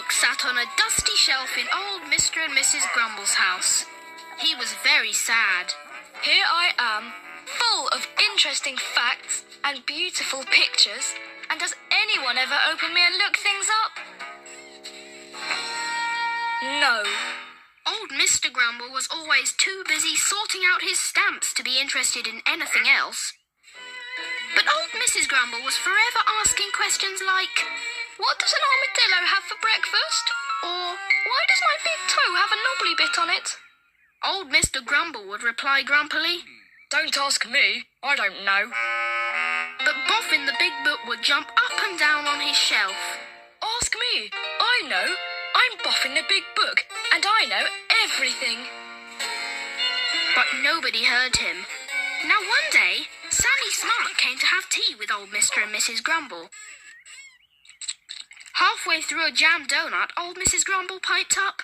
book sat on a dusty shelf in old Mr. and Mrs. Grumble's house. He was very sad. Here I am, full of interesting facts and beautiful pictures. And does anyone ever open me and look things up? No. Old Mr. Grumble was always too busy sorting out his stamps to be interested in anything else. But old Mrs. Grumble was forever asking questions like, what does an armadillo have for breakfast? Or, why does my big toe have a knobbly bit on it? Old Mr. Grumble would reply grumpily, don't ask me, I don't know. But Boffin the Big Book would jump up and down on his shelf. Ask me, I know. I'm Boffin the Big Book, and I know everything. But nobody heard him. Now one day, Sammy Smart came to have tea with old Mr. and Mrs. Grumble. Halfway through a jam donut, old Mrs. Grumble piped up,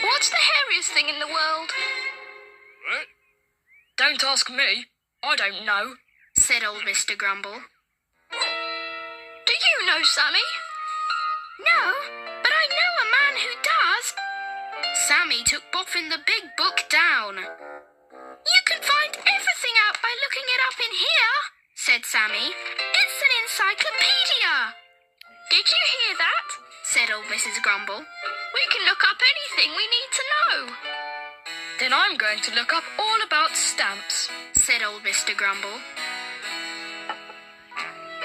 what's the hairiest thing in the world? What? Don't ask me, I don't know, said old Mr. Grumble. Do you know, Sammy? No, but I know a man who does. Sammy took Boffin the Big Book down. You can find everything out by looking it up in here, said Sammy. It's an encyclopedia. Did you hear that? Said old Mrs. Grumble. We can look up anything we need to know. Then I'm going to look up all about stamps, said old Mr. Grumble.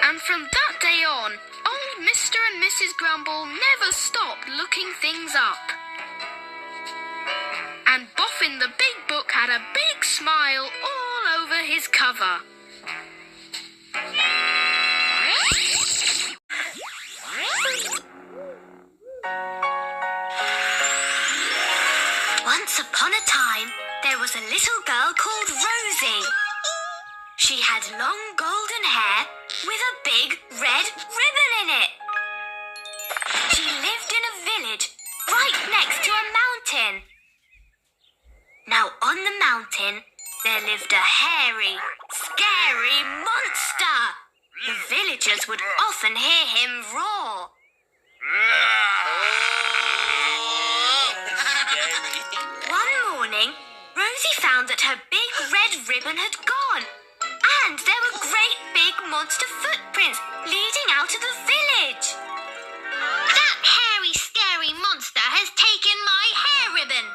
And from that day on, old Mr. and Mrs. Grumble never stopped looking things up. And Boffin the Big Book had a big smile all over his cover. Once upon a time, there was a little girl called Rosie. She had long golden hair with a big red ribbon in it. She lived in a village right next to a mountain. Now on the mountain, there lived a hairy, scary monster. The villagers would often hear him roar. One morning, Rosie found that her big red ribbon had gone. And there were great big monster footprints leading out of the village. That hairy, scary monster has taken my hair ribbon.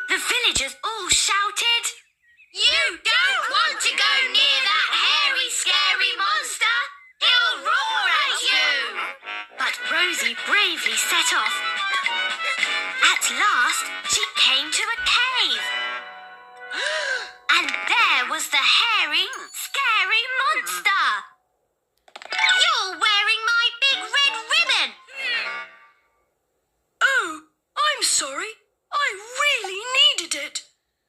The villagers all shouted, you don't want to go near that hairy, scary monster. He'll roar at you. But Rosie bravely set off. At last, she came to a cave. And there was the hairy, scary monster. You're wearing my big red ribbon. Oh, I'm sorry. I really needed it.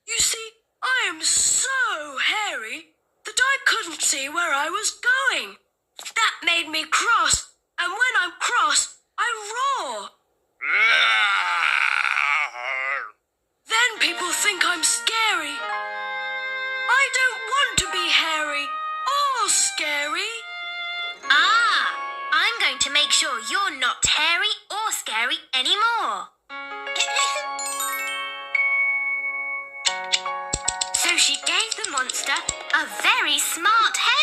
You see, I am so hairy that I couldn't see where I was going. That made me cross, and when I'm cross, I roar. Then people think I'm scary. I don't want to be hairy or scary. Ah, I'm going to make sure you're not hairy or scary anymore. So she gave the monster a very smart haircut.